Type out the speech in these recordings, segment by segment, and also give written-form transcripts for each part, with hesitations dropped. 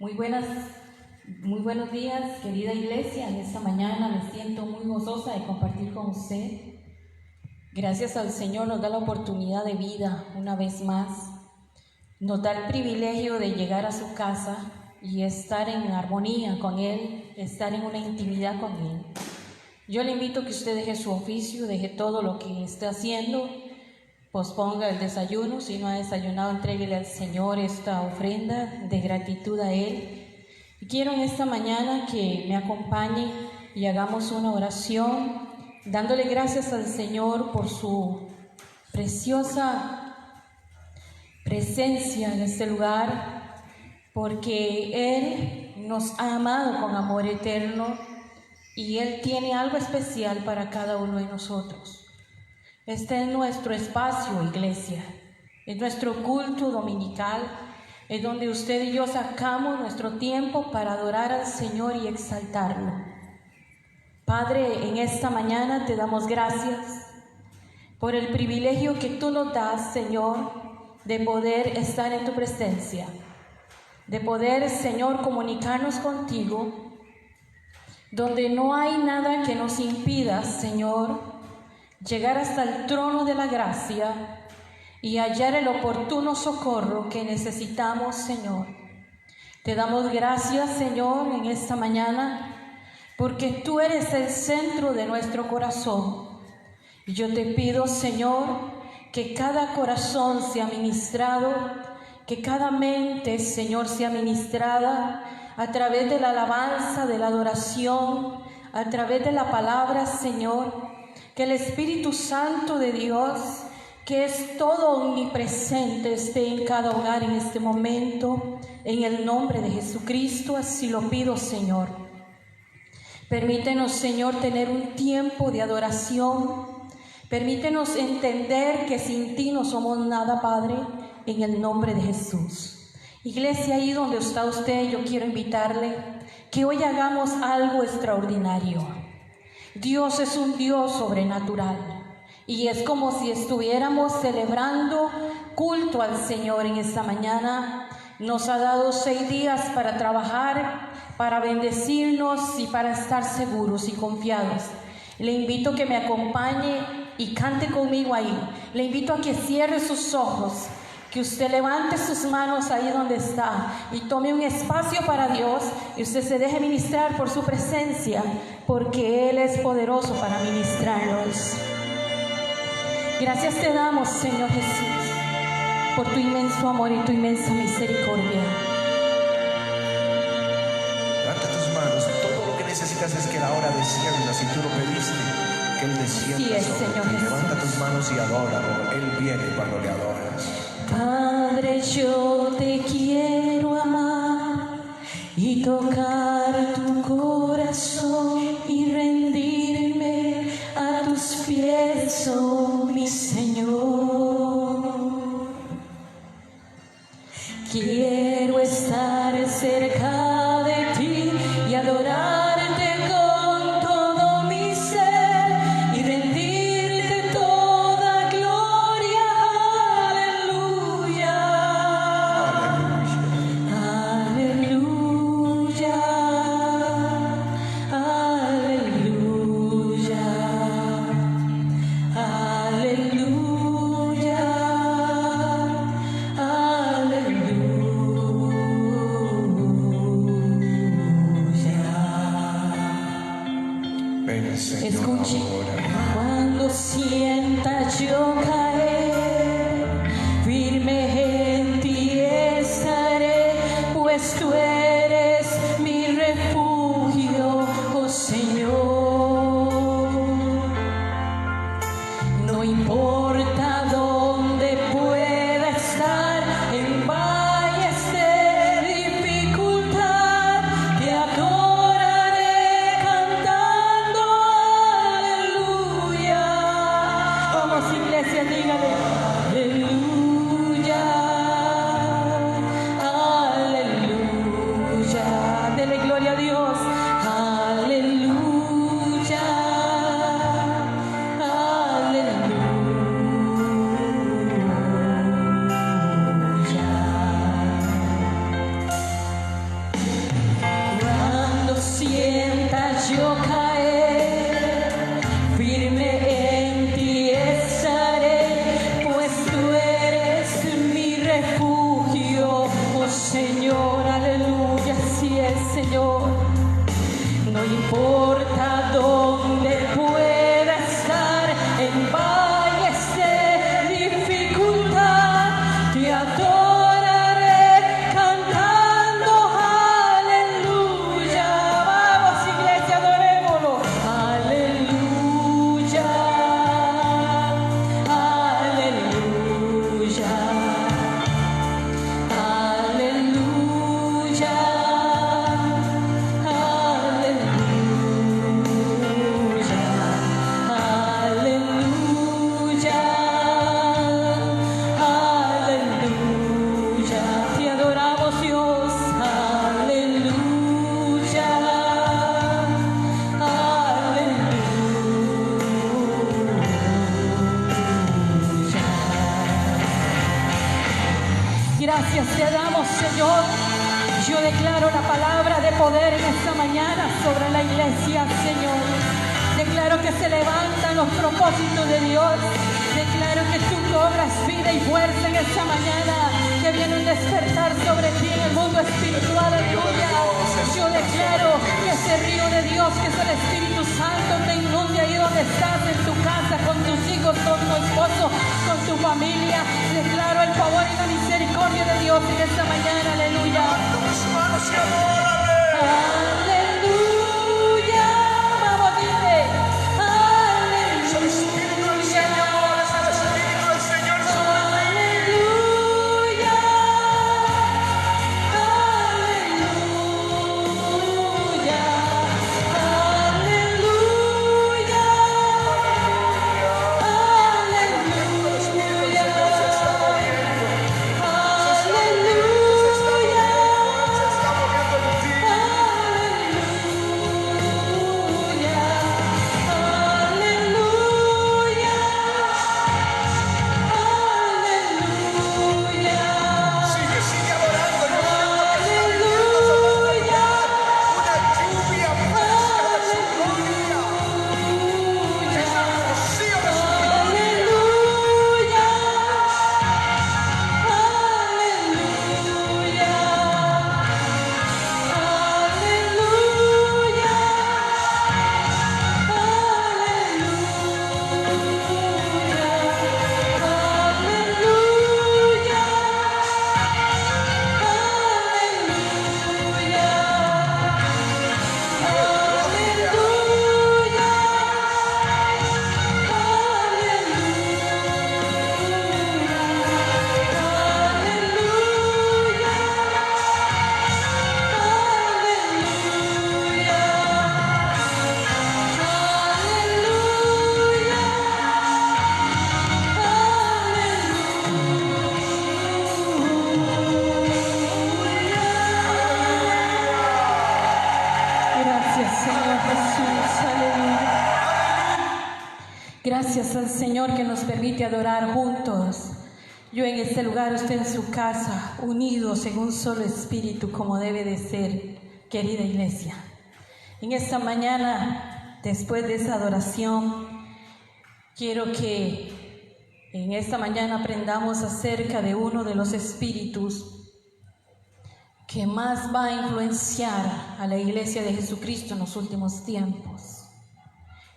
Muy buenos días, querida iglesia. En esta mañana me siento muy gozosa de compartir con usted. Gracias al Señor nos da la oportunidad de vida una vez más. Nos da el privilegio de llegar a su casa y estar en armonía con Él, estar en una intimidad con Él. Yo le invito a que usted deje su oficio, deje todo lo que esté haciendo, posponga el desayuno. Si no ha desayunado, entréguele al Señor esta ofrenda de gratitud a Él. Y quiero en esta mañana que me acompañe y hagamos una oración, dándole gracias al Señor por su preciosa presencia en este lugar, porque Él nos ha amado con amor eterno y Él tiene algo especial para cada uno de nosotros. Este es nuestro espacio, iglesia, es nuestro culto dominical, es donde usted y yo sacamos nuestro tiempo para adorar al Señor y exaltarlo. Padre, en esta mañana te damos gracias por el privilegio que tú nos das, Señor, de poder estar en tu presencia, de poder, Señor, comunicarnos contigo, donde no hay nada que nos impida, Señor, llegar hasta el trono de la gracia y hallar el oportuno socorro que necesitamos, Señor. Te damos gracias, Señor, en esta mañana, porque tú eres el centro de nuestro corazón. Y yo te pido, Señor, que cada corazón sea ministrado, que cada mente, Señor, sea ministrada a través de la alabanza, de la adoración, a través de la palabra, Señor. Que el Espíritu Santo de Dios, que es todo omnipresente, esté en cada hogar en este momento, en el nombre de Jesucristo, así lo pido, Señor. Permítenos, Señor, tener un tiempo de adoración. Permítenos entender que sin ti no somos nada, Padre, en el nombre de Jesús. Iglesia, ahí donde está usted, yo quiero invitarle que hoy hagamos algo extraordinario. Dios es un Dios sobrenatural y es como si estuviéramos celebrando culto al Señor en esta mañana. Nos ha dado 6 días para trabajar, para bendecirnos y para estar seguros y confiados. Le invito a que me acompañe y cante conmigo ahí. Le invito a que cierre sus ojos, que usted levante sus manos ahí donde está y tome un espacio para Dios y usted se deje ministrar por su presencia, porque Él es poderoso para ministrarnos. Gracias te damos, Señor Jesús, por tu inmenso amor y tu inmensa misericordia. Levanta tus manos. Todo lo que necesitas es que la hora descienda. Si tú lo pediste, que Él descienda. Sí es, sobre Señor ti. Jesús. Levanta tus manos y adóralo. Él viene cuando le adoras. Padre, yo te quiero amar y tocar tu corazón y rendirme a tus pies, oh mi Señor. Quiero estar cerca de ti y adorarte con todo mi ser y rendirte toda gloria. Aleluya, aleluya, aleluya, aleluya, Ven, Señor, Escuche, ahora. cuando sienta yo caer, firme en ti estaré, pues tú eres mi refugio, oh Señor. No importa dónde pueda estar, en valles de dificultad, te adoraré cantando aleluya. Gracias te damos, Señor. Yo declaro la palabra de poder en esta mañana sobre la iglesia, Señor. Declaro que se levantan los propósitos de Dios. Declaro que tú cobras vida y fuerza en esta mañana. Que viene un despertar sobre ti en el mundo espiritual. Aleluya. Yo declaro que ese río de Dios, que es el Espíritu Santo, te inunde ahí donde estás, en tu casa, con tus hijos, con tu esposo, con tu familia. Declaro el favor y la misericordia de Dios en esta mañana. Aleluya. Aleluya. Vamos, dile. Aleluya. Es el Espíritu del Señor, es el Espíritu del Señor sobre ti. Aleluya. Aleluya. Gracias al Señor que nos permite adorar juntos. Yo en este lugar, usted en su casa, unidos en un solo espíritu como debe de ser, querida iglesia. En esta mañana, después de esa adoración, quiero que en esta mañana aprendamos acerca de uno de los espíritus que más va a influenciar a la iglesia de Jesucristo en los últimos tiempos.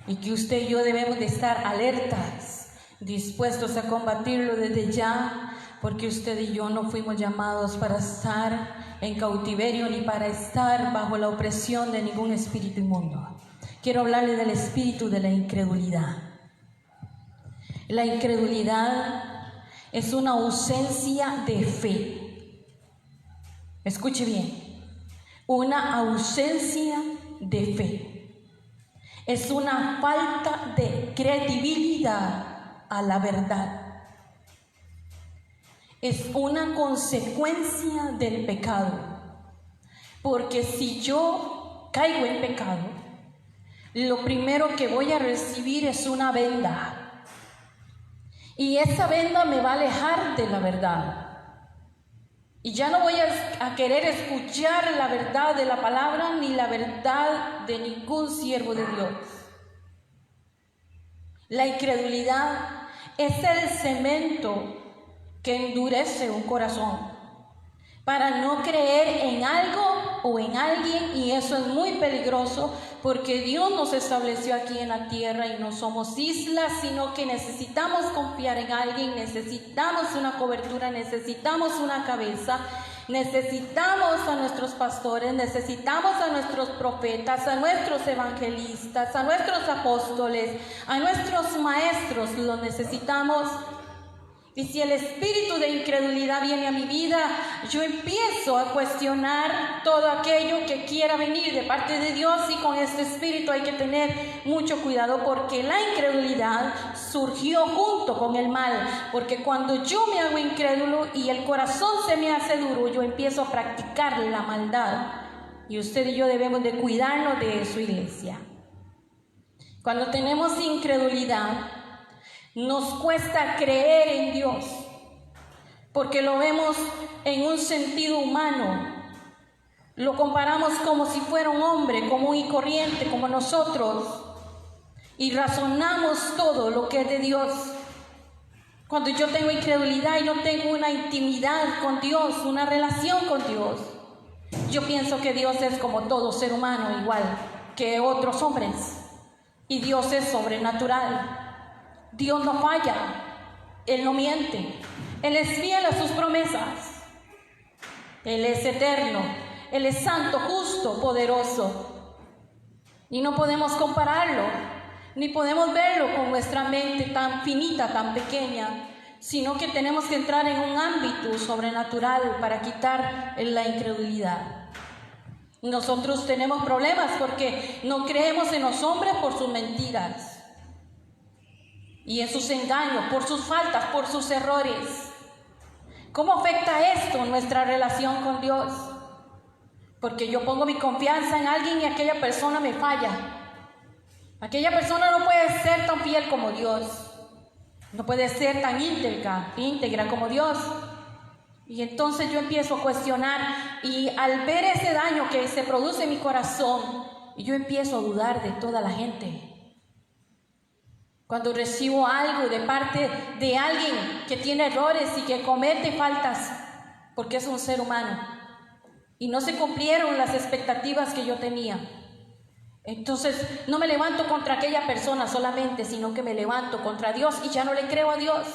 Y que usted y yo debemos de estar alertas, dispuestos a combatirlo desde ya, porque usted y yo no fuimos llamados para estar en cautiverio ni para estar bajo la opresión de ningún espíritu inmundo. Quiero hablarle del espíritu de la incredulidad. La incredulidad es una ausencia de fe. Escuche bien, una ausencia de fe. Es una falta de credibilidad a la verdad. Es una consecuencia del pecado. Porque si yo caigo en pecado, lo primero que voy a recibir es una venda. Y esa venda me va a alejar de la verdad. Y ya no voy a querer escuchar la verdad de la palabra ni la verdad de ningún siervo de Dios. La incredulidad es el cemento que endurece un corazón para no creer en algo o en alguien, y eso es muy peligroso porque Dios nos estableció aquí en la tierra y no somos islas, sino que necesitamos confiar en alguien, necesitamos una cobertura, necesitamos una cabeza, necesitamos a nuestros pastores, necesitamos a nuestros profetas, a nuestros evangelistas, a nuestros apóstoles, a nuestros maestros, los necesitamos. Y si el espíritu de incredulidad viene a mi vida, yo empiezo a cuestionar todo aquello que quiera venir de parte de Dios, y con este espíritu hay que tener mucho cuidado, porque la incredulidad surgió junto con el mal. Porque cuando yo me hago incrédulo y el corazón se me hace duro, yo empiezo a practicar la maldad. Y usted y yo debemos de cuidarnos de eso, iglesia. Cuando tenemos incredulidad, nos cuesta creer en Dios. porque lo vemos en un sentido humano. Lo comparamos como si fuera un hombre común y corriente como nosotros, y razonamos todo lo que es de Dios. Cuando yo tengo incredulidad y no tengo una intimidad con Dios, una relación con Dios, yo pienso que Dios es como todo ser humano, igual que otros hombres, y Dios es sobrenatural. Dios no falla, Él no miente, Él es fiel a sus promesas, Él es eterno, Él es santo, justo, poderoso, y no podemos compararlo, ni podemos verlo con nuestra mente tan finita, tan pequeña, sino que tenemos que entrar en un ámbito sobrenatural para quitar la incredulidad. Nosotros tenemos problemas porque no creemos en los hombres por sus mentiras y en sus engaños, por sus faltas, por sus errores. ¿Cómo afecta esto nuestra relación con Dios? Porque yo pongo mi confianza en alguien y aquella persona me falla. Aquella persona no puede ser tan fiel como Dios. No puede ser tan íntegra como Dios. Y entonces yo empiezo a cuestionar, y al ver ese daño que se produce en mi corazón, yo empiezo a dudar de toda la gente. Cuando recibo algo de parte de alguien que tiene errores y que comete faltas, porque es un ser humano, y no se cumplieron las expectativas que yo tenía, entonces no me levanto contra aquella persona solamente, sino que me levanto contra Dios y ya no le creo a Dios.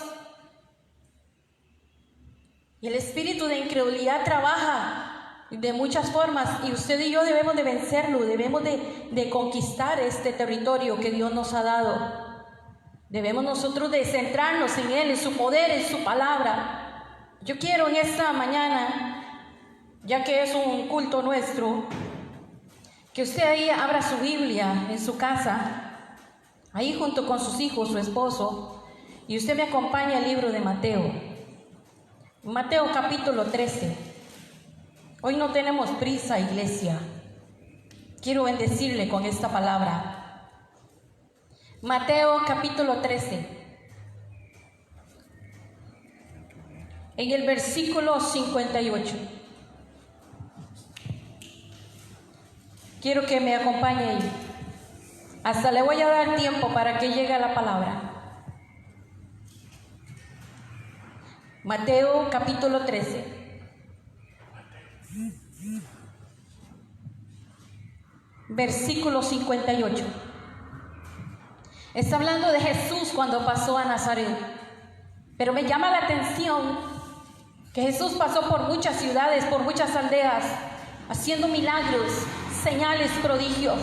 Y el espíritu de incredulidad trabaja de muchas formas, y usted y yo debemos de vencerlo, debemos de conquistar este territorio que Dios nos ha dado. Debemos nosotros de centrarnos en Él, en su poder, en su palabra. Yo quiero en esta mañana, ya que es un culto nuestro, que usted ahí abra su Biblia en su casa, ahí junto con sus hijos, su esposo, y usted me acompañe al libro de Mateo. Mateo capítulo 13. Hoy no tenemos prisa, iglesia. Quiero bendecirle con esta palabra. Mateo capítulo 13. En el versículo 58. Quiero que me acompañe ahí. Hasta le voy a dar tiempo para que llegue a la palabra. Mateo capítulo 13. Versículo 58. Está hablando de Jesús cuando pasó a Nazaret. Pero me llama la atención que Jesús pasó por muchas ciudades, por muchas aldeas, haciendo milagros, señales, prodigios.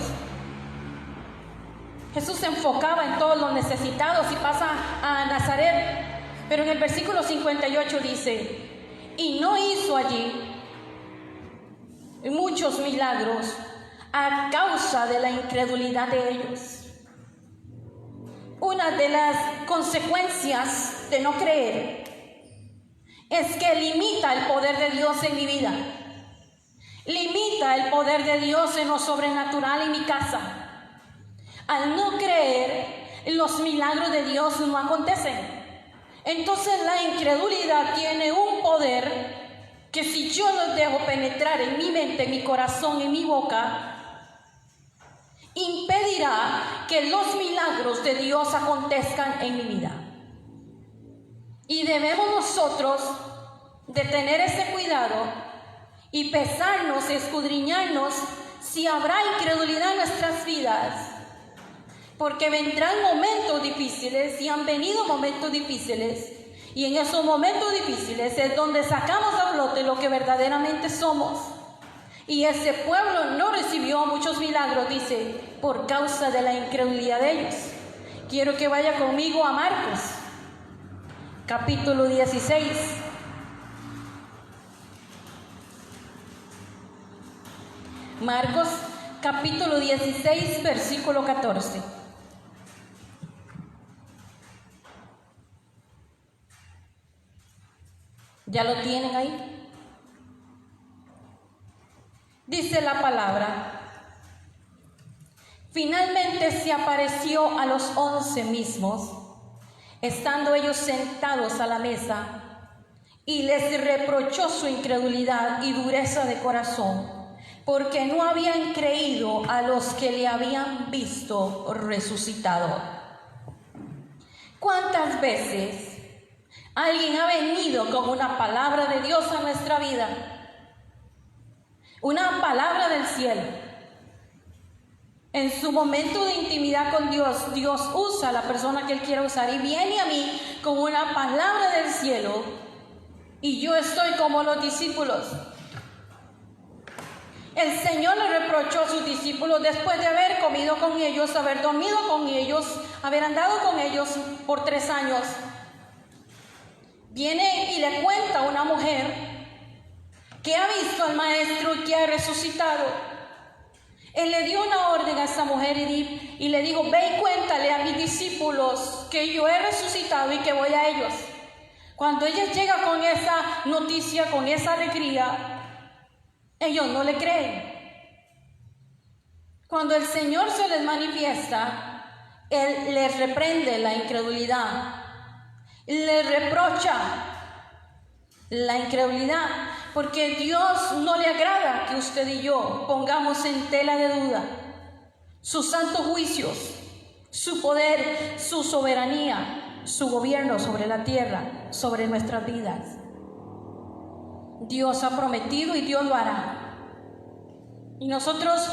Jesús se enfocaba en todos los necesitados y pasa a Nazaret. Pero en el versículo 58 dice: y no hizo allí muchos milagros a causa de la incredulidad de ellos. Una de las consecuencias de no creer es que limita el poder de Dios en mi vida. Limita el poder de Dios en lo sobrenatural en mi casa. Al no creer, los milagros de Dios no acontecen. Entonces la incredulidad tiene un poder que si yo lo dejo penetrar en mi mente, en mi corazón, en mi boca, impedirá que los milagros de Dios acontezcan en mi vida. Y debemos nosotros de tener ese cuidado y pesarnos, escudriñarnos si habrá incredulidad en nuestras vidas. Porque vendrán momentos difíciles y han venido momentos difíciles, y en esos momentos difíciles es donde sacamos a flote lo que verdaderamente somos. Y ese pueblo no recibió muchos milagros, dice, por causa de la incredulidad de ellos. Quiero que vaya conmigo a Marcos, capítulo 16. Marcos, capítulo 16, versículo 14. ¿Ya lo tienen ahí? Dice la palabra: finalmente se apareció a los 11 mismos, estando ellos sentados a la mesa, y les reprochó su incredulidad y dureza de corazón, porque no habían creído a los que le habían visto resucitado. ¿Cuántas veces alguien ha venido con una palabra de Dios a nuestra vida? Una palabra del cielo. En su momento de intimidad con Dios, Dios usa a la persona que Él quiere usar y viene a mí con una palabra del cielo y yo estoy como los discípulos. El Señor le reprochó a sus discípulos después de haber comido con ellos, haber dormido con ellos, haber andado con ellos por 3 años. Viene y le cuenta a una mujer que ha visto al Maestro y que ha resucitado. Él le dio una orden a esa mujer y le dijo: ve y cuéntale a mis discípulos que yo he resucitado y que voy a ellos. Cuando ella llega con esa noticia, con esa alegría, ellos no le creen. Cuando el Señor se les manifiesta, Él les reprende la incredulidad, les reprocha la incredulidad, porque Dios no le agrada que usted y yo pongamos en tela de duda sus santos juicios, su poder, su soberanía, su gobierno sobre la tierra, sobre nuestras vidas. Dios ha prometido y Dios lo hará. Y nosotros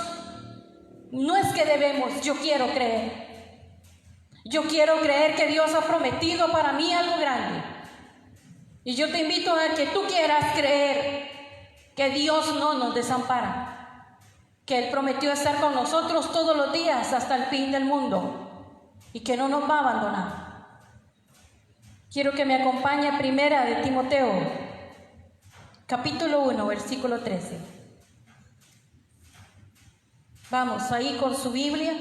no es que debemos, yo quiero creer. Yo quiero creer que Dios ha prometido para mí algo grande. Y yo te invito a que tú quieras creer que Dios no nos desampara, que Él prometió estar con nosotros todos los días hasta el fin del mundo y que no nos va a abandonar. Quiero que me acompañe a Primera de Timoteo, capítulo 1, versículo 13. Vamos ahí con su Biblia.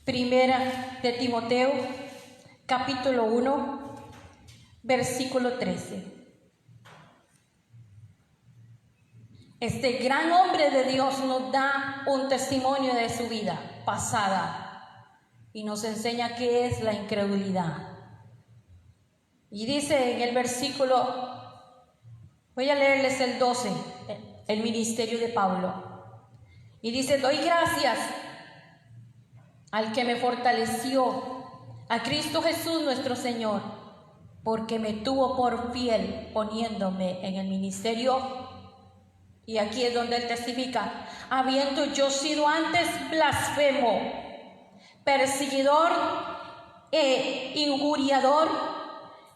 Primera de Timoteo, capítulo 1, versículo 13. Este gran hombre de Dios nos da un testimonio de su vida pasada y nos enseña qué es la incredulidad. Y dice en el versículo, voy a leerles el 12, el ministerio de Pablo. Y dice: doy gracias al que me fortaleció, a Cristo Jesús nuestro Señor, porque me tuvo por fiel poniéndome en el ministerio. Y aquí es donde él testifica: habiendo yo sido antes blasfemo, perseguidor e injuriador,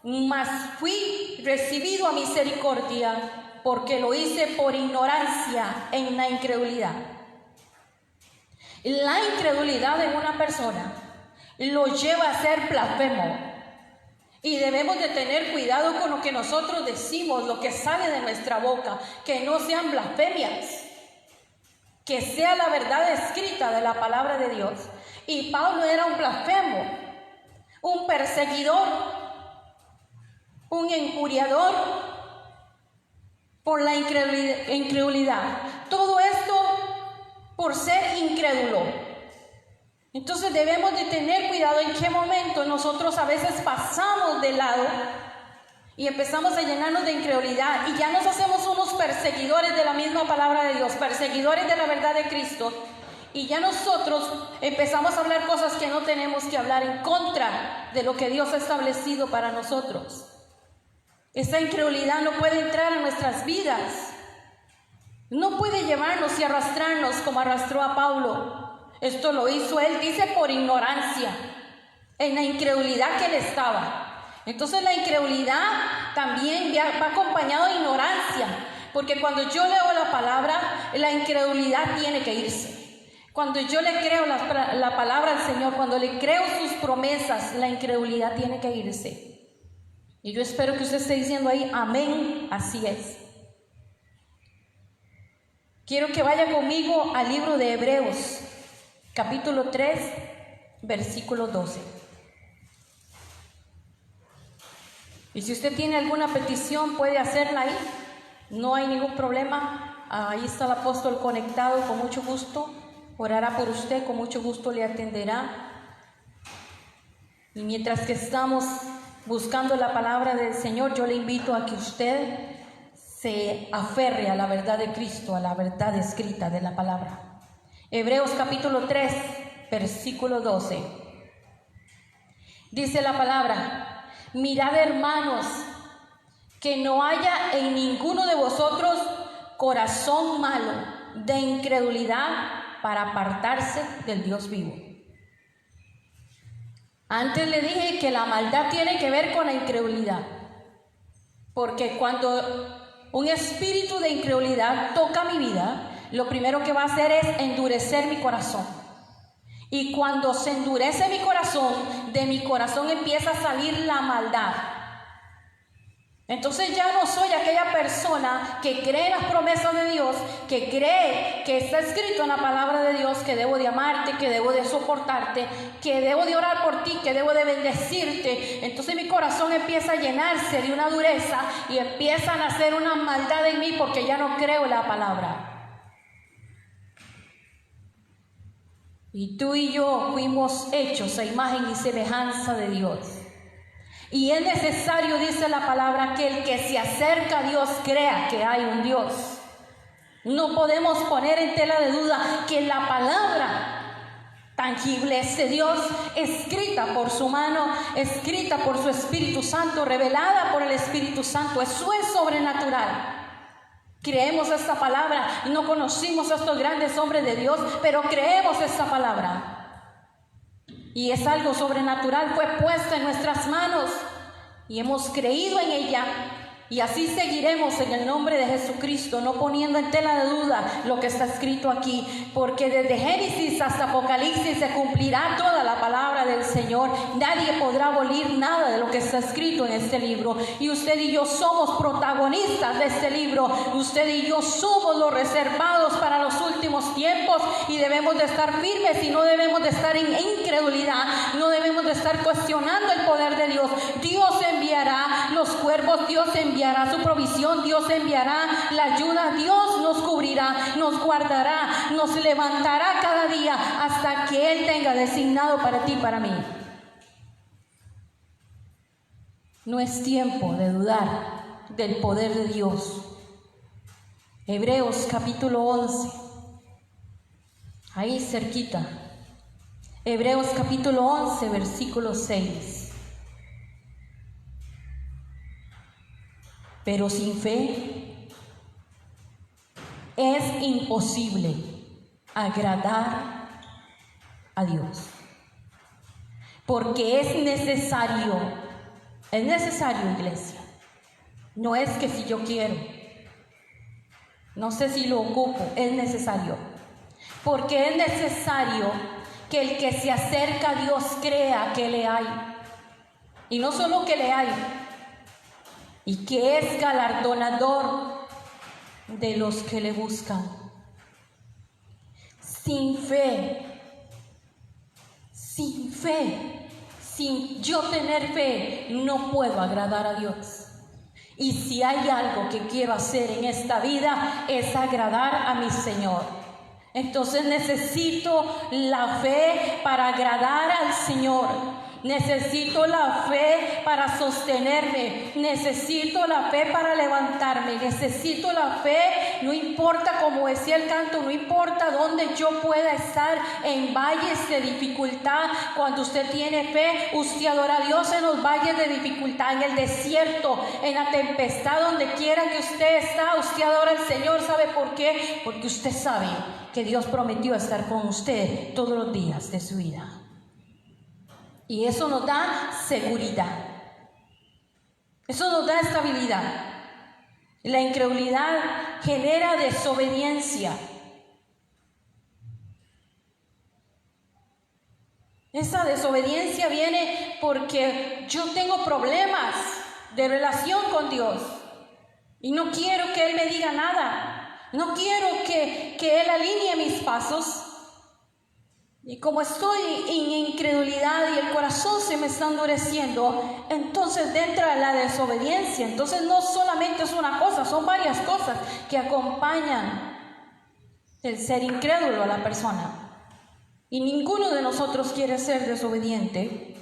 mas fui recibido a misericordia, porque lo hice por ignorancia en la incredulidad. La incredulidad de una persona lo lleva a ser blasfemo. Y debemos de tener cuidado con lo que nosotros decimos, lo que sale de nuestra boca, que no sean blasfemias, que sea la verdad escrita de la palabra de Dios. Y Pablo era un blasfemo, un perseguidor, un injuriador por la incredulidad. Todo esto por ser incrédulo. Entonces debemos de tener cuidado en qué momento nosotros a veces pasamos de lado y empezamos a llenarnos de incredulidad y ya nos hacemos unos perseguidores de la misma palabra de Dios, perseguidores de la verdad de Cristo, y ya nosotros empezamos a hablar cosas que no tenemos que hablar en contra de lo que Dios ha establecido para nosotros. Esta incredulidad no puede entrar en nuestras vidas, no puede llevarnos y arrastrarnos como arrastró a Pablo. Esto lo hizo él, dice, por ignorancia, en la incredulidad que él estaba. Entonces la incredulidad también va acompañado de ignorancia, porque cuando yo leo la palabra, la incredulidad tiene que irse. Cuando yo le creo la palabra al Señor, cuando le creo sus promesas, la incredulidad tiene que irse. Y yo espero que usted esté diciendo ahí, amén, así es. Quiero que vaya conmigo al libro de Hebreos, capítulo 3, versículo 12. Y si usted tiene alguna petición, puede hacerla ahí. No hay ningún problema. Ahí está el apóstol conectado, con mucho gusto. Orará por usted, con mucho gusto le atenderá. Y mientras que estamos buscando la palabra del Señor, yo le invito a que usted se aferre a la verdad de Cristo, a la verdad escrita de la palabra. Hebreos capítulo 3, versículo 12. Dice la palabra: mirad, hermanos, que no haya en ninguno de vosotros corazón malo de incredulidad para apartarse del Dios vivo. Antes le dije que la maldad tiene que ver con la incredulidad, porque cuando un espíritu de incredulidad toca mi vida, lo primero que va a hacer es endurecer mi corazón. Y cuando se endurece mi corazón, de mi corazón empieza a salir la maldad. Entonces ya no soy aquella persona que cree en las promesas de Dios, que cree que está escrito en la palabra de Dios, que debo de amarte, que debo de soportarte, que debo de orar por ti, que debo de bendecirte. Entonces mi corazón empieza a llenarse de una dureza y empieza a nacer una maldad en mí porque ya no creo en la palabra. Y tú y yo fuimos hechos a imagen y semejanza de Dios. Y es necesario, dice la palabra, que el que se acerca a Dios crea que hay un Dios. No podemos poner en tela de duda que la palabra tangible es de Dios, escrita por su mano, escrita por su Espíritu Santo, revelada por el Espíritu Santo. Eso es sobrenatural. Creemos esta palabra. No conocimos a estos grandes hombres de Dios, pero creemos esta palabra. Y es algo sobrenatural, fue puesta en nuestras manos y hemos creído en ella. Y así seguiremos en el nombre de Jesucristo, no poniendo en tela de duda lo que está escrito aquí, porque desde Génesis hasta Apocalipsis se cumplirá toda la palabra del Señor. Nadie podrá abolir nada de lo que está escrito en este libro. Y usted y yo somos protagonistas de este libro. Usted y yo somos los reservados para los últimos tiempos y debemos de estar firmes y no debemos de estar en incredulidad. No debemos de estar cuestionando el poder de Dios. Dios enviará los cuervos, Dios enviará su provisión, Dios enviará la ayuda, Dios nos cubrirá, nos guardará, nos levantará cada día hasta que Él tenga designado para ti y para mí. No es tiempo de dudar del poder de Dios. Hebreos capítulo 11, ahí cerquita. Hebreos capítulo 11, versículo 6. Pero sin fe es imposible agradar a Dios. Porque es necesario, iglesia. No es que si yo quiero, no sé si lo ocupo, es necesario. Porque es necesario que el que se acerca a Dios crea que le hay. Y no solo que le hay, y que es galardonador de los que le buscan. Sin sin yo tener fe, no puedo agradar a Dios. Y si hay algo que quiero hacer en esta vida, es agradar a mi Señor. Entonces necesito la fe para agradar al Señor. Necesito la fe para sostenerme, necesito la fe para levantarme, necesito la fe, no importa, como decía el canto, no importa dónde yo pueda estar, en valles de dificultad. Cuando usted tiene fe, usted adora a Dios en los valles de dificultad, en el desierto, en la tempestad, donde quiera que usted está, usted adora al Señor. ¿Sabe por qué? Porque usted sabe que Dios prometió estar con usted todos los días de su vida. Y eso nos da seguridad. Eso nos da estabilidad. La incredulidad genera desobediencia. Esa desobediencia viene porque yo tengo problemas de relación con Dios. Y no quiero que Él me diga nada. No quiero que Él alinee mis pasos. Y como estoy en incredulidad y el corazón se me está endureciendo, entonces entra la desobediencia. Entonces no solamente es una cosa, son varias cosas que acompañan el ser incrédulo a la persona. Y ninguno de nosotros quiere ser desobediente.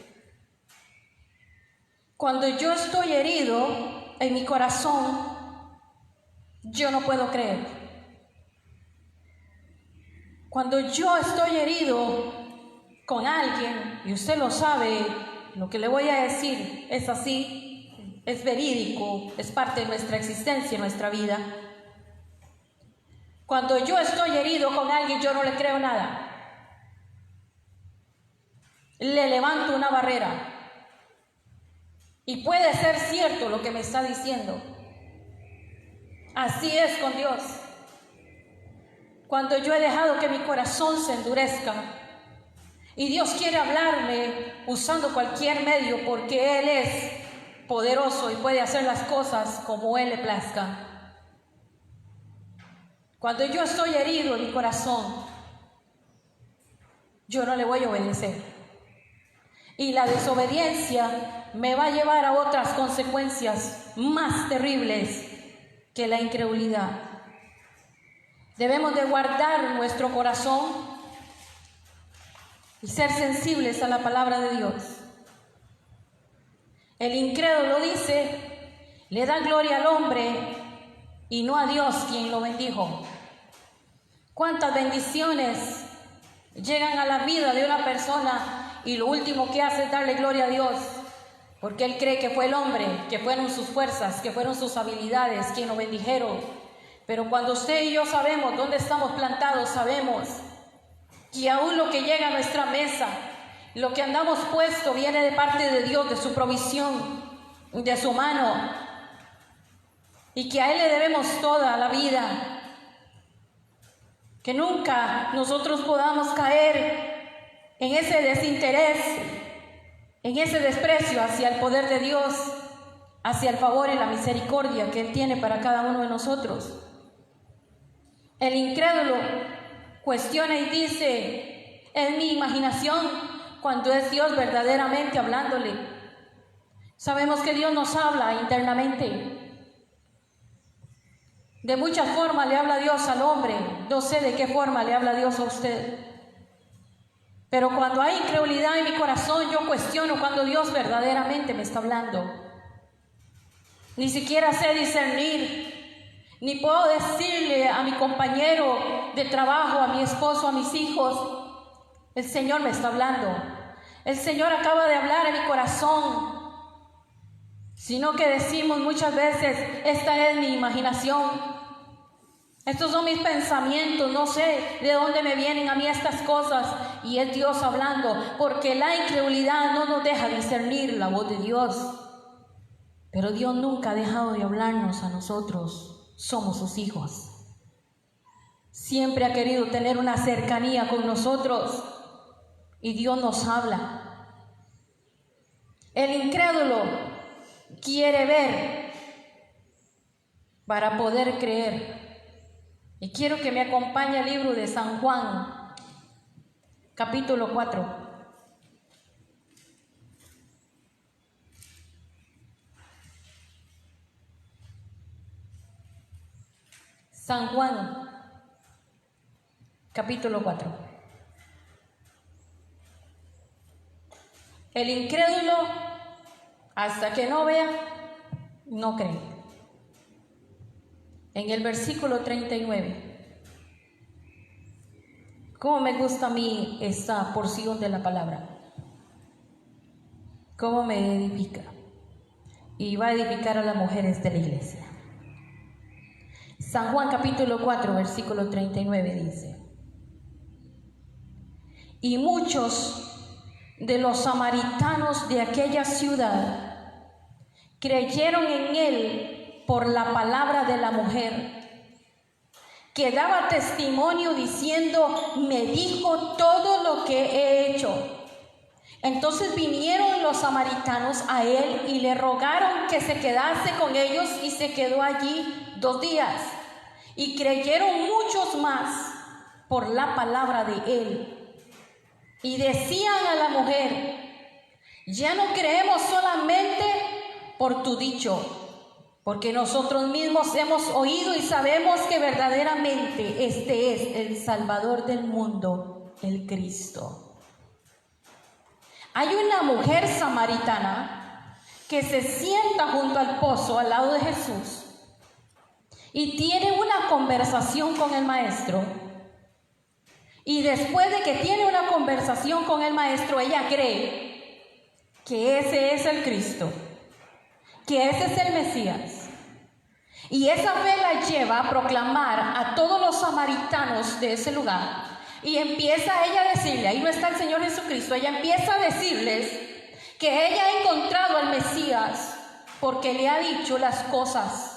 Cuando yo estoy herido en mi corazón, yo no puedo creer. Cuando yo estoy herido con alguien, y usted lo sabe, lo que le voy a decir es así, es verídico, es parte de nuestra existencia, nuestra vida. Cuando yo estoy herido con alguien, yo no le creo nada. Le levanto una barrera. Y puede ser cierto lo que me está diciendo. Así es con Dios. Cuando yo he dejado que mi corazón se endurezca y Dios quiere hablarme usando cualquier medio porque Él es poderoso y puede hacer las cosas como Él le plazca. Cuando yo estoy herido en mi corazón, yo no le voy a obedecer. Y la desobediencia me va a llevar a otras consecuencias más terribles que la incredulidad. Debemos de guardar nuestro corazón y ser sensibles a la palabra de Dios. El incrédulo dice, le da gloria al hombre y no a Dios quien lo bendijo. ¿Cuántas bendiciones llegan a la vida de una persona y lo último que hace es darle gloria a Dios? Porque él cree que fue el hombre, que fueron sus fuerzas, que fueron sus habilidades quien lo bendijeron. Pero cuando usted y yo sabemos dónde estamos plantados, sabemos que aún lo que llega a nuestra mesa, lo que andamos puesto, viene de parte de Dios, de su provisión, de su mano, y que a Él le debemos toda la vida. Que nunca nosotros podamos caer en ese desinterés, en ese desprecio hacia el poder de Dios, hacia el favor y la misericordia que Él tiene para cada uno de nosotros. El incrédulo cuestiona y dice, es mi imaginación, cuando es Dios verdaderamente hablándole. Sabemos que Dios nos habla internamente. De muchas formas le habla Dios al hombre. No sé de qué forma le habla Dios a usted. Pero cuando hay incredulidad en mi corazón, yo cuestiono cuando Dios verdaderamente me está hablando. Ni siquiera sé discernir, ni puedo decirle a mi compañero de trabajo, a mi esposo, a mis hijos, el Señor me está hablando. El Señor acaba de hablar en mi corazón. Sino que decimos muchas veces, esta es mi imaginación. Estos son mis pensamientos, no sé de dónde me vienen a mí estas cosas. Y es Dios hablando, porque la incredulidad no nos deja discernir la voz de Dios. Pero Dios nunca ha dejado de hablarnos a nosotros, somos sus hijos. Siempre ha querido tener una cercanía con nosotros y Dios nos habla. El incrédulo quiere ver para poder creer. Y quiero que me acompañe el libro de San Juan, capítulo 4. San Juan, capítulo 4. El incrédulo, hasta que no vea, no cree. En el versículo 39. ¿Cómo me gusta a mí esta porción de la palabra? ¿Cómo me edifica? Y va a edificar a las mujeres de la iglesia. San Juan capítulo 4, versículo 39 dice: y muchos de los samaritanos de aquella ciudad creyeron en él por la palabra de la mujer, que daba testimonio diciendo, me dijo todo lo que he hecho. Entonces vinieron los samaritanos a él y le rogaron que se quedase con ellos, y se quedó allí 2 días. Y creyeron muchos más por la palabra de él. Y decían a la mujer, ya no creemos solamente por tu dicho, porque nosotros mismos hemos oído y sabemos que verdaderamente este es el Salvador del mundo, el Cristo. Hay una mujer samaritana que se sienta junto al pozo al lado de Jesús y tiene una conversación con el maestro. Y después de que tiene una conversación con el maestro, ella cree que ese es el Cristo, que ese es el Mesías. Y esa fe la lleva a proclamar a todos los samaritanos de ese lugar. Y empieza ella a decirle, ahí no está el Señor Jesucristo, ella empieza a decirles que ella ha encontrado al Mesías porque le ha dicho las cosas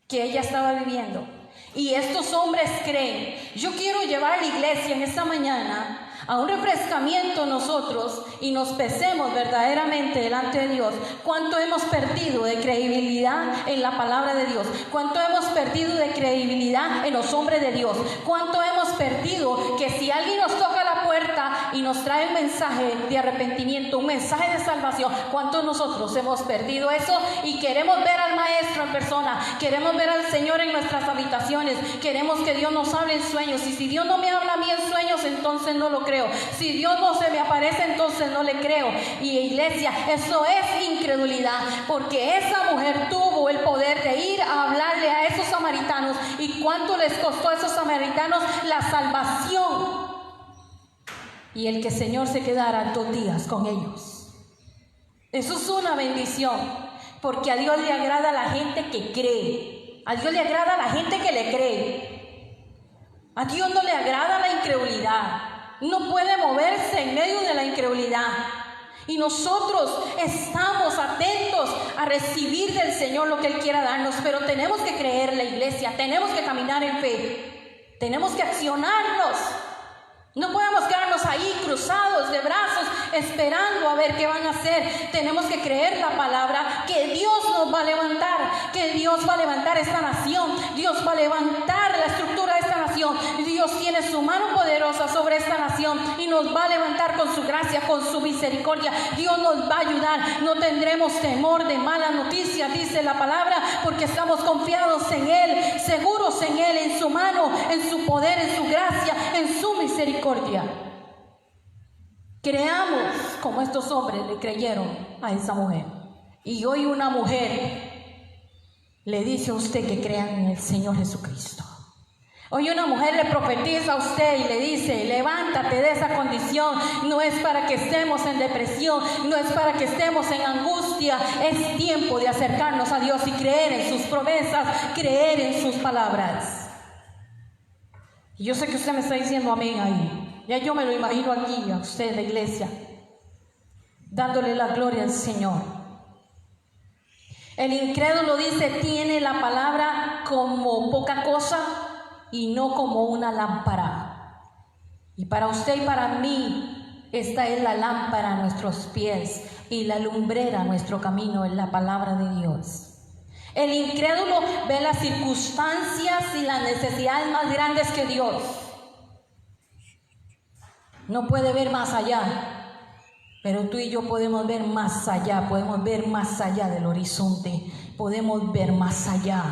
que ella estaba viviendo. Y estos hombres creen. Yo quiero llevar a la iglesia en esta mañana a un refrescamiento nosotros y nos pesemos verdaderamente delante de Dios. ¿Cuánto hemos perdido de credibilidad en la palabra de Dios? ¿Cuánto hemos perdido de credibilidad en los hombres de Dios? ¿Cuánto hemos perdido que si alguien nos toca la puerta y nos trae un mensaje de arrepentimiento, un mensaje de salvación, cuánto nosotros hemos perdido eso y queremos ver al Maestro en persona, queremos ver al Señor en nuestras habitaciones, queremos que Dios nos hable en sueños? Y si Dios no me habla a mí en sueños, entonces no lo creo. Si Dios no se me aparece, entonces no le creo. Y iglesia, eso es incredulidad, porque esa mujer tuvo el poder de ir a hablarle a esos samaritanos. ¿Y cuánto les costó a esos samaritanos la salvación? Y el que el Señor se quedara 2 días con ellos. Eso es una bendición, porque a Dios le agrada a la gente que cree. A Dios le agrada a la gente que le cree. A Dios no le agrada la incredulidad. No puede moverse en medio de la incredulidad. Y nosotros estamos atentos a recibir del Señor lo que Él quiera darnos, pero tenemos que creer en la iglesia, tenemos que caminar en fe, tenemos que accionarnos. No podemos quedarnos ahí cruzados de brazos esperando a ver qué van a hacer. Tenemos que creer la palabra, que Dios nos va a levantar, que Dios va a levantar esta nación, Dios va a levantar la estructura de esta nación. Dios tiene su mano poderosa sobre esta nación y nos va a levantar con su gracia, con su misericordia. Dios nos va a ayudar. No tendremos temor de malas noticias, dice la palabra, porque estamos confiados en Él, seguros en Él, en su mano, en su poder, en su gracia, en su misericordia. Creamos como estos hombres le creyeron a esa mujer. Y hoy una mujer le dice a usted que crean en el Señor Jesucristo. Hoy una mujer le profetiza a usted y le dice, levántate de esa condición. No es para que estemos en depresión, no es para que estemos en angustia. Es tiempo de acercarnos a Dios y creer en sus promesas, creer en sus palabras. Y yo sé que usted me está diciendo amén ahí. Ya yo me lo imagino aquí a usted, la iglesia, dándole la gloria al Señor. El incrédulo dice, tiene la palabra como poca cosa y no como una lámpara. Y para usted y para mí, esta es la lámpara a nuestros pies y la lumbrera a nuestro camino, en la palabra de Dios. El incrédulo ve las circunstancias y las necesidades más grandes que Dios. No puede ver más allá, pero tú y yo podemos ver más allá, podemos ver más allá del horizonte, podemos ver más allá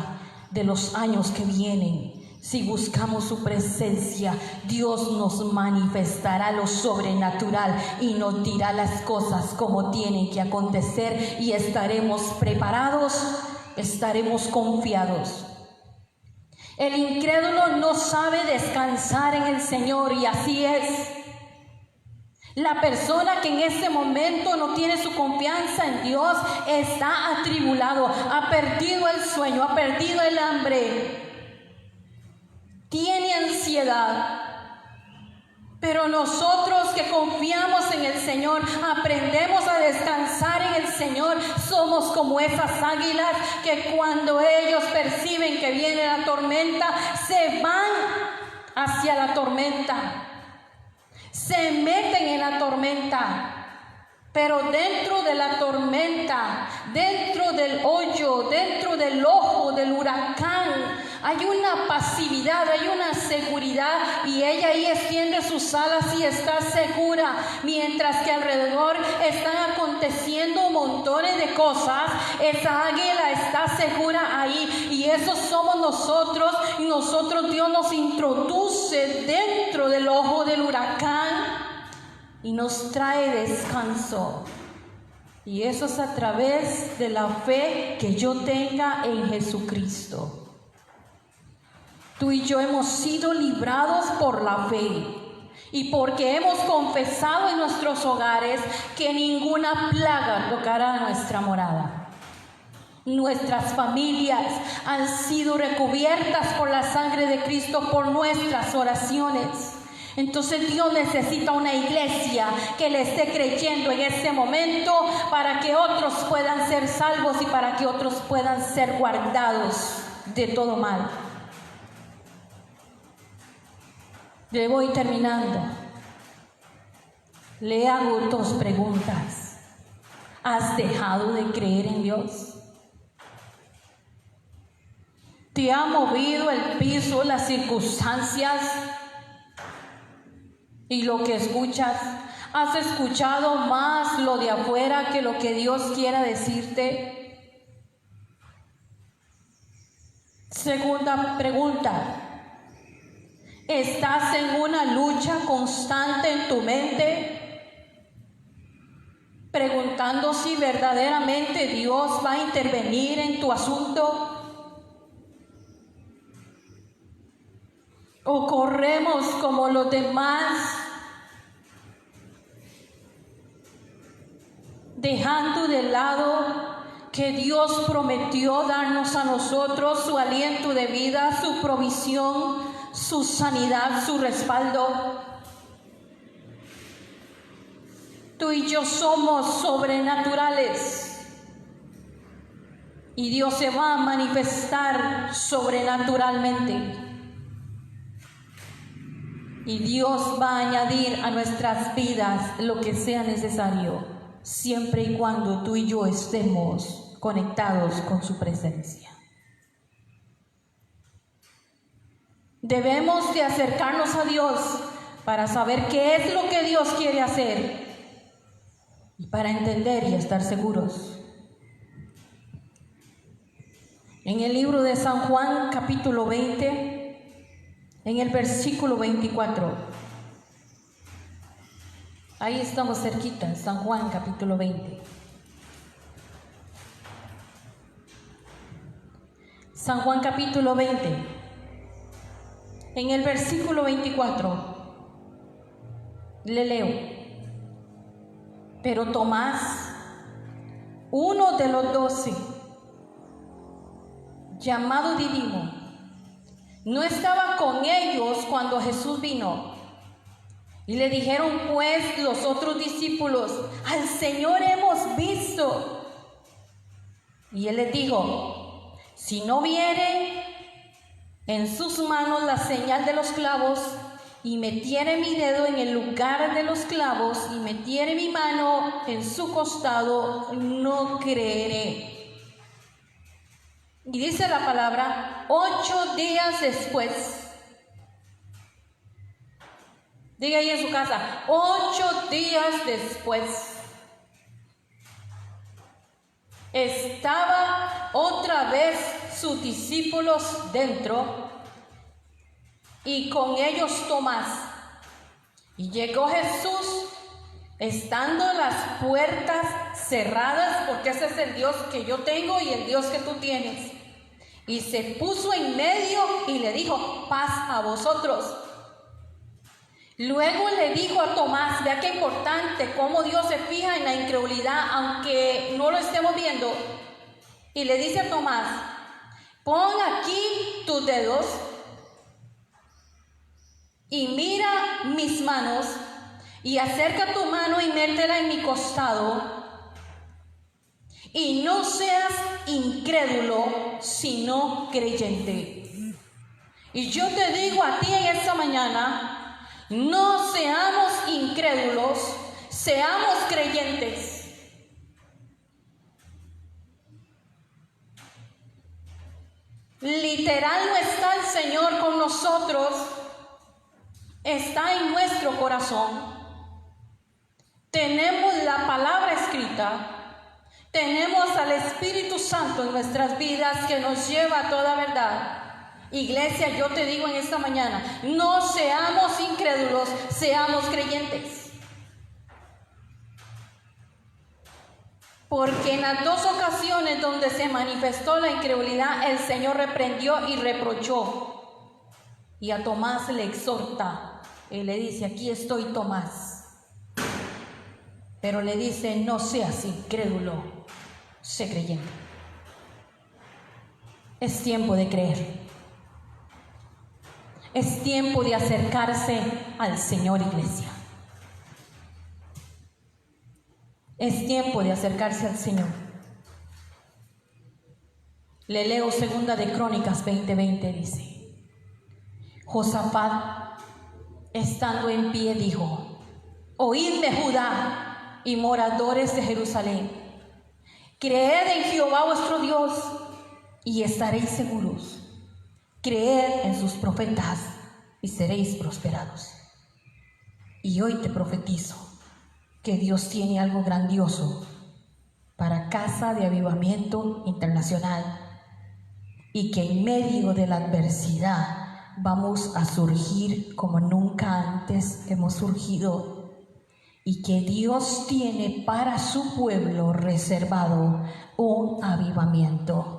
de los años que vienen. Si buscamos su presencia, Dios nos manifestará lo sobrenatural y nos dirá las cosas como tienen que acontecer y estaremos preparados, estaremos confiados. El incrédulo no sabe descansar en el Señor y así es. La persona que en este momento no tiene su confianza en Dios está atribulado, ha perdido el sueño, ha perdido el hambre. Tiene ansiedad, pero nosotros que confiamos en el Señor, aprendemos a descansar en el Señor. Somos como esas águilas que cuando ellos perciben que viene la tormenta, se van hacia la tormenta, se meten en la tormenta. Pero dentro de la tormenta, dentro del hoyo, dentro del ojo del huracán, hay una pasividad, hay una seguridad, y ella ahí extiende sus alas y está segura, mientras que alrededor están aconteciendo montones de cosas. Esa águila está segura ahí, y eso somos nosotros. Y nosotros, Dios nos introduce dentro del ojo del huracán y nos trae descanso. Y eso es a través de la fe que yo tenga en Jesucristo. Tú y yo hemos sido librados por la fe. Y porque hemos confesado en nuestros hogares que ninguna plaga tocará nuestra morada. Nuestras familias han sido recubiertas por la sangre de Cristo por nuestras oraciones. Entonces Dios necesita una iglesia que le esté creyendo en este momento para que otros puedan ser salvos y para que otros puedan ser guardados de todo mal. Le voy terminando. Le hago dos preguntas. ¿Has dejado de creer en Dios? ¿Te ha movido el piso, las circunstancias y lo que escuchas? ¿Has escuchado más lo de afuera que lo que Dios quiera decirte? Segunda pregunta. ¿Estás en una lucha constante en tu mente? Preguntando si verdaderamente Dios va a intervenir en tu asunto. ¿O corremos como los demás, dejando de lado que Dios prometió darnos a nosotros su aliento de vida, su provisión, su sanidad, su respaldo? Tú y yo somos sobrenaturales y Dios se va a manifestar sobrenaturalmente. Y Dios va a añadir a nuestras vidas lo que sea necesario, siempre y cuando tú y yo estemos conectados con su presencia. Debemos de acercarnos a Dios para saber qué es lo que Dios quiere hacer y para entender y estar seguros. En el libro de San Juan, capítulo 20, en el versículo 24, ahí estamos cerquita, San Juan, capítulo 20. San Juan, capítulo 20, en el versículo 24, le leo. Pero Tomás, uno de los 12, llamado Dídimo, no estaba con ellos cuando Jesús vino. Y le dijeron pues los otros discípulos: al Señor hemos visto. Y él les dijo: si no viere en sus manos la señal de los clavos, y metiere mi dedo en el lugar de los clavos, y metiere mi mano en su costado, no creeré. Y dice la palabra, 8 días después. Diga ahí en su casa, 8 días después. Estaba otra vez sus discípulos dentro y con ellos Tomás. Y llegó Jesús estando las puertas cerradas, porque ese es el Dios que yo tengo y el Dios que tú tienes. Y se puso en medio y le dijo: paz a vosotros. Luego le dijo a Tomás, vea qué importante cómo Dios se fija en la incredulidad, aunque no lo estemos viendo. Y le dice a Tomás: pon aquí tus dedos y mira mis manos, y acerca tu mano y métela en mi costado, y no seas incrédulo, sino creyente. Y yo te digo a ti en esta mañana, no seamos incrédulos, seamos creyentes. Literal no está el Señor con nosotros, está en nuestro corazón. Tenemos la palabra escrita, tenemos al Espíritu Santo en nuestras vidas que nos lleva a toda verdad. Iglesia, yo te digo en esta mañana, no seamos incrédulos, seamos creyentes. Porque en las dos ocasiones donde se manifestó la incredulidad, el Señor reprendió y reprochó. Y a Tomás le exhorta y le dice: aquí estoy, Tomás. Pero le dice: no seas incrédulo, sé creyente. Es tiempo de creer. Es tiempo de acercarse al Señor, iglesia. Es tiempo de acercarse al Señor. Le leo 2 de Crónicas 20:20, dice: Josafat, estando en pie, dijo: oídme, Judá y moradores de Jerusalén, creed en Jehová vuestro Dios y estaréis seguros. Creed en sus profetas y seréis prosperados. Y hoy te profetizo que Dios tiene algo grandioso para Casa de Avivamiento Internacional, y que en medio de la adversidad vamos a surgir como nunca antes hemos surgido, y que Dios tiene para su pueblo reservado un avivamiento.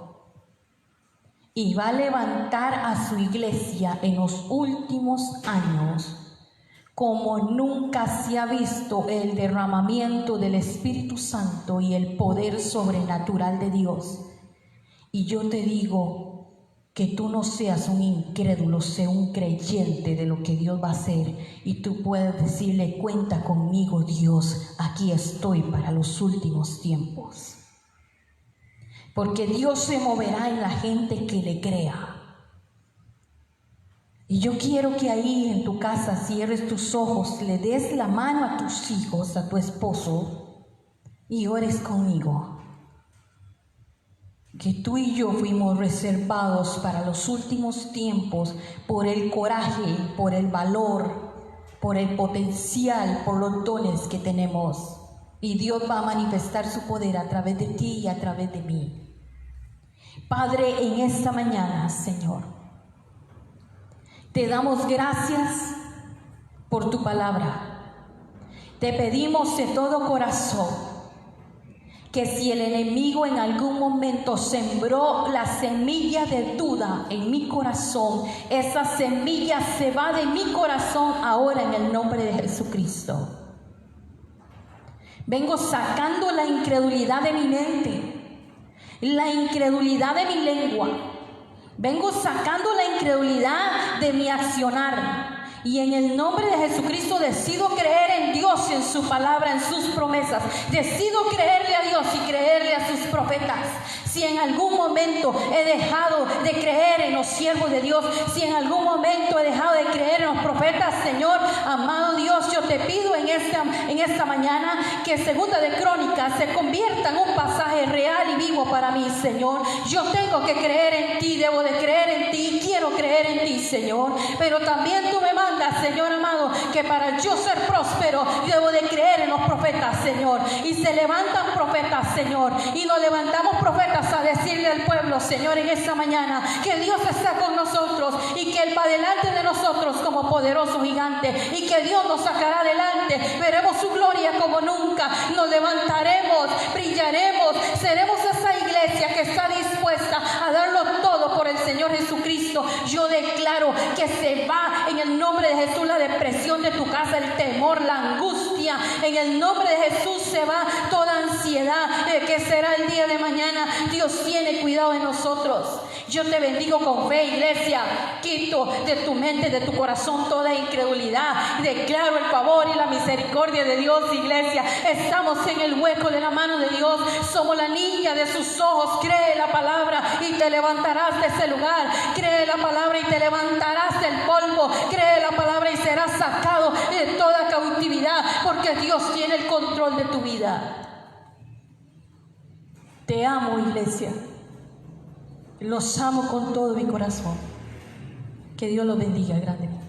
Y va a levantar a su iglesia en los últimos años como nunca se ha visto el derramamiento del Espíritu Santo y el poder sobrenatural de Dios. Y yo te digo que tú no seas un incrédulo, sé un creyente de lo que Dios va a hacer. Y tú puedes decirle: cuenta conmigo, Dios, aquí estoy para los últimos tiempos. Porque Dios se moverá en la gente que le crea. Y yo quiero que ahí en tu casa cierres tus ojos, le des la mano a tus hijos, a tu esposo, y ores conmigo. Que tú y yo fuimos reservados para los últimos tiempos por el coraje, por el valor, por el potencial, por los dones que tenemos. Y Dios va a manifestar su poder a través de ti y a través de mí. Padre, en esta mañana, Señor, te damos gracias por tu palabra. Te pedimos de todo corazón que si el enemigo en algún momento sembró la semilla de duda en mi corazón, esa semilla se va de mi corazón ahora en el nombre de Jesucristo. Vengo sacando la incredulidad de mi mente, la incredulidad de mi lengua. Vengo sacando la incredulidad de mi accionar. Y en el nombre de Jesucristo decido creer en Dios y en su palabra, en sus promesas. Decido creerle a Dios y creerle a sus profetas. Si en algún momento he dejado de creer en los siervos de Dios, si en algún momento he dejado de creer en los profetas, Señor, amado Dios, yo te pido en esta mañana que 2 de Crónicas se convierta en un pasaje real y vivo para mí, Señor. Yo tengo que creer en ti, debo de creer en ti, quiero creer en ti, Señor. Pero también tú me mandas, Señor amado, que para yo ser próspero debo de creer en los profetas, Señor. Y se levantan profetas, Señor, y nos levantamos profetas a decirle al pueblo, Señor, en esta mañana que Dios está con nosotros y que Él va delante de nosotros como poderoso gigante, y que Dios nos sacará adelante. Veremos su gloria como nunca, nos levantaremos, brillaremos, seremos esa iglesia que está dispuesta a darlo todo por el Señor Jesucristo. Yo declaro que se va en el nombre de Jesús la depresión de tu casa, el temor, la angustia. En el nombre de Jesús se va toda ansiedad de que será el día de mañana. Dios tiene cuidado de nosotros. Yo te bendigo con fe, iglesia. Quito de tu mente, de tu corazón toda incredulidad. Declaro el favor y la misericordia de Dios, iglesia. Estamos en el hueco de la mano de Dios. Somos la niña de sus ojos. Cree la palabra y te levantarás de ese lugar. Cree la palabra y te levantarás del polvo. Cree la palabra y serás sacado de toda cautividad, porque Dios tiene el control de tu vida. Te amo, iglesia. Los amo con todo mi corazón. Que Dios los bendiga grandemente.